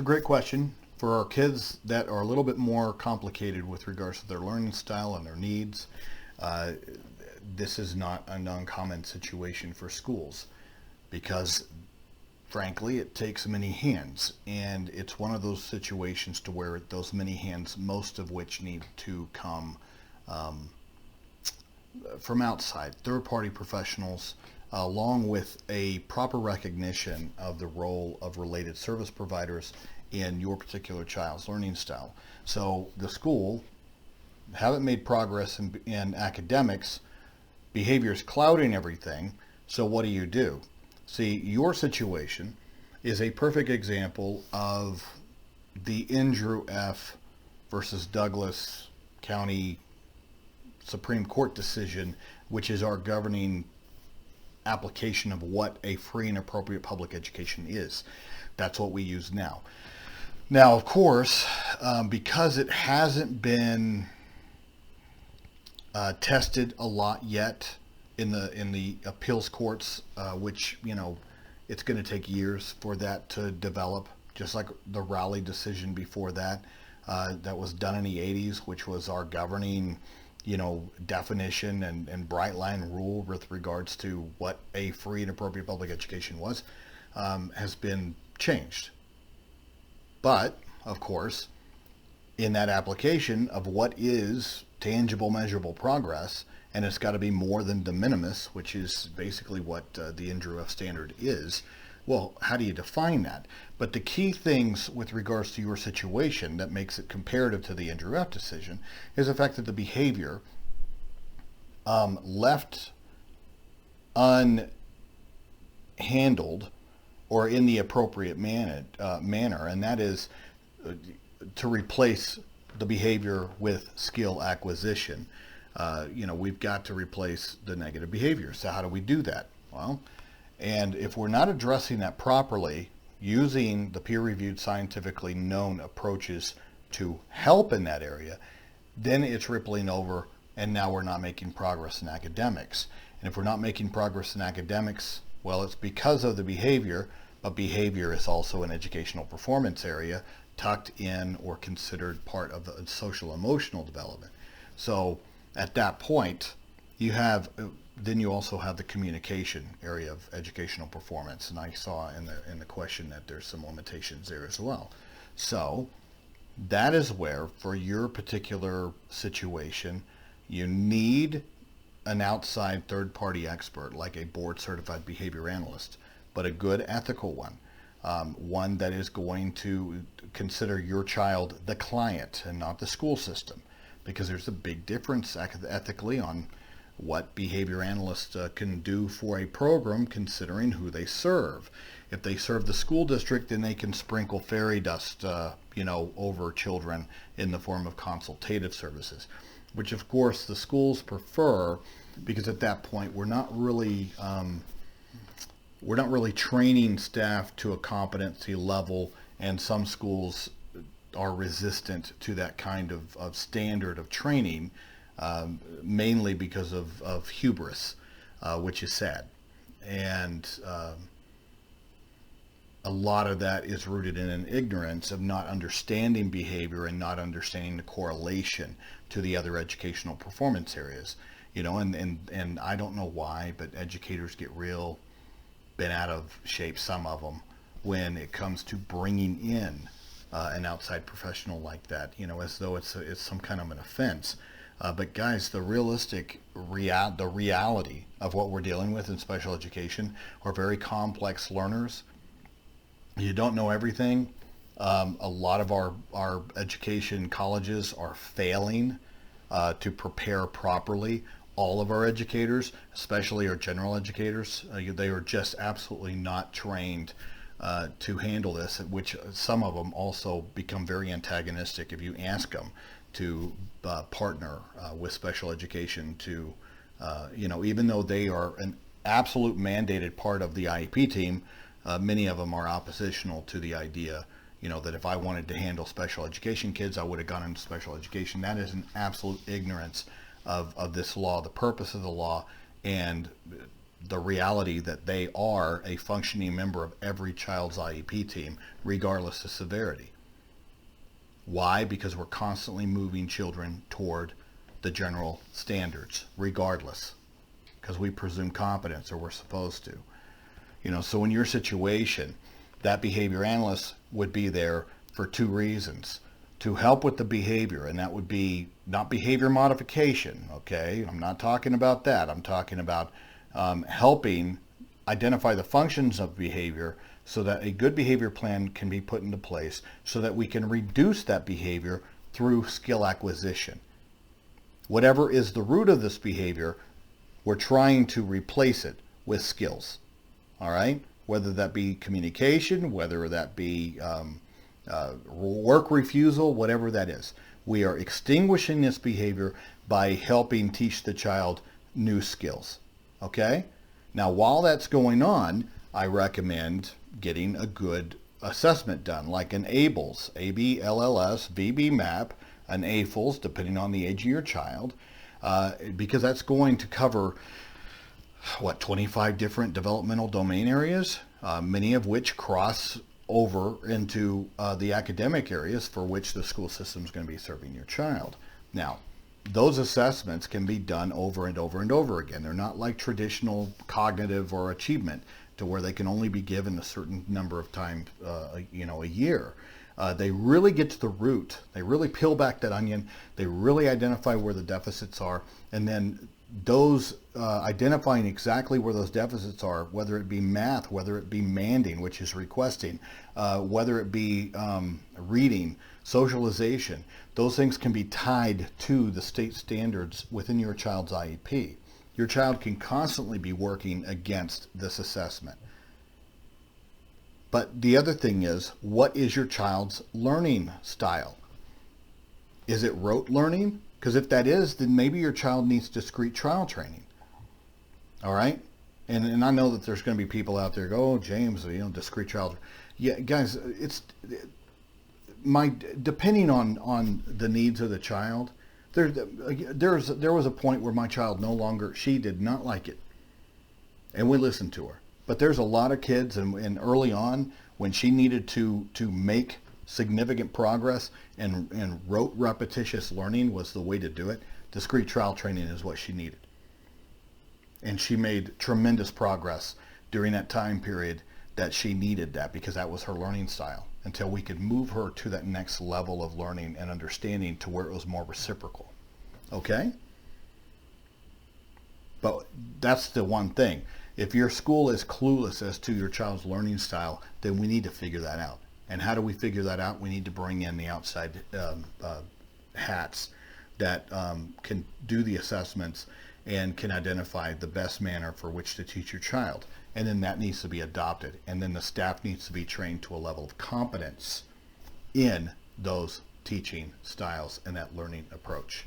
a great question. For our kids that are a little bit more complicated with regards to their learning style and their needs, uh, this is not an uncommon situation for schools because frankly it takes many hands, and it's one of those situations to where those many hands, most of which need to come um, from outside third party professionals, along with a proper recognition of the role of related service providers in your particular child's learning style. So the school haven't made progress in academics, behavior is clouding everything. So what do? See, your situation is a perfect example of the Andrew F. versus Douglas County Supreme Court decision, which is our governing application of what a free and appropriate public education is. That's what we use now. Now, of course, because it hasn't been tested a lot yet in the appeals courts, which it's going to take years for that to develop. Just like the Raleigh decision before that, that was done in the 80s, which was our governing definition and bright line rule with regards to what a free and appropriate public education was, has been changed. But, of course, in that application of what is tangible, measurable progress, and it's got to be more than de minimis, which is basically what the Andrew F. standard is. Well, how do you define that? But the key things with regards to your situation that makes it comparative to the Andrew F. decision is the fact that the behavior left unhandled or in the appropriate manner, and that is to replace the behavior with skill acquisition. We've got to replace the negative behavior. So how do we do that? Well, and if we're not addressing that properly, using the peer-reviewed, scientifically known approaches to help in that area, then it's rippling over, and now we're not making progress in academics. And if we're not making progress in academics, well, it's because of the behavior, but behavior is also an educational performance area tucked in or considered part of the social emotional development. So at that point, then you also have the communication area of educational performance, and I saw in the question that there's some limitations there as well. So that is where, for your particular situation, you need an outside third-party expert like a board-certified behavior analyst, but a good ethical one, one that is going to consider your child the client and not the school system, because there's a big difference ethically on what behavior analysts can do for a program considering who they serve. If they serve the school district, then they can sprinkle fairy dust over children in the form of consultative services, which of course the schools prefer, because at that point we're not really training staff to a competency level, and some schools are resistant to that kind of standard of training, mainly because of hubris, which is sad. And a lot of that is rooted in an ignorance of not understanding behavior and not understanding the correlation to the other educational performance areas. And I don't know why, but educators get real bent out of shape, some of them, when it comes to bringing in an outside professional like that, as though it's some kind of an offense. But guys, the reality of what we're dealing with in special education are very complex learners. You don't know everything. A lot of our education colleges are failing to prepare properly all of our educators, especially our general educators. They are just absolutely not trained to handle this, which some of them also become very antagonistic if you ask them to partner with special education to, even though they are an absolute mandated part of the IEP team, many of them are oppositional to the idea, that if I wanted to handle special education kids, I would have gone into special education. That is an absolute ignorance of this law, the purpose of the law, and the reality that they are a functioning member of every child's IEP team, regardless of severity. Why? Because we're constantly moving children toward the general standards, regardless, because we presume competence, or we're supposed to. So in your situation, that behavior analyst would be there for two reasons: to help with the behavior, and that would be not behavior modification, okay? I'm not talking about that. I'm talking about helping identify the functions of behavior so that a good behavior plan can be put into place so that we can reduce that behavior through skill acquisition. Whatever is the root of this behavior, we're trying to replace it with skills, all right? Whether that be communication, whether that be work refusal, whatever that is. We are extinguishing this behavior by helping teach the child new skills, okay? Now, while that's going on, I recommend getting a good assessment done, like an ABLS, ABLLS, VB-MAP, an AFLS, depending on the age of your child, because that's going to cover, 25 different developmental domain areas, many of which cross over into the academic areas for which the school system is going to be serving your child. Now, those assessments can be done over and over and over again. They're not like traditional cognitive or achievement to where they can only be given a certain number of times, a year. They really get to the root. They really peel back that onion. They really identify where the deficits are, and then those identifying exactly where those deficits are, whether it be math, whether it be manding, which is requesting, whether it be reading, socialization, those things can be tied to the state standards within your child's IEP. Your child can constantly be working against this assessment. But the other thing is, what is your child's learning style? Is it rote learning? Because if that is, then maybe your child needs discrete trial training. All right? And I know that there's going to be people out there go, oh, James, discrete trial. Yeah, guys, depending on the needs of the child, there was a point where my child she did not like it. And we listened to her. But there's a lot of kids, and early on, when she needed to make significant progress, and rote repetitious learning was the way to do it, discrete trial training is what she needed. And she made tremendous progress during that time period that she needed that, because that was her learning style, until we could move her to that next level of learning and understanding to where it was more reciprocal. Okay? But that's the one thing. If your school is clueless as to your child's learning style, then we need to figure that out. And how do we figure that out? We need to bring in the outside hats that can do the assessments and can identify the best manner for which to teach your child. And then that needs to be adopted. And then the staff needs to be trained to a level of competence in those teaching styles and that learning approach.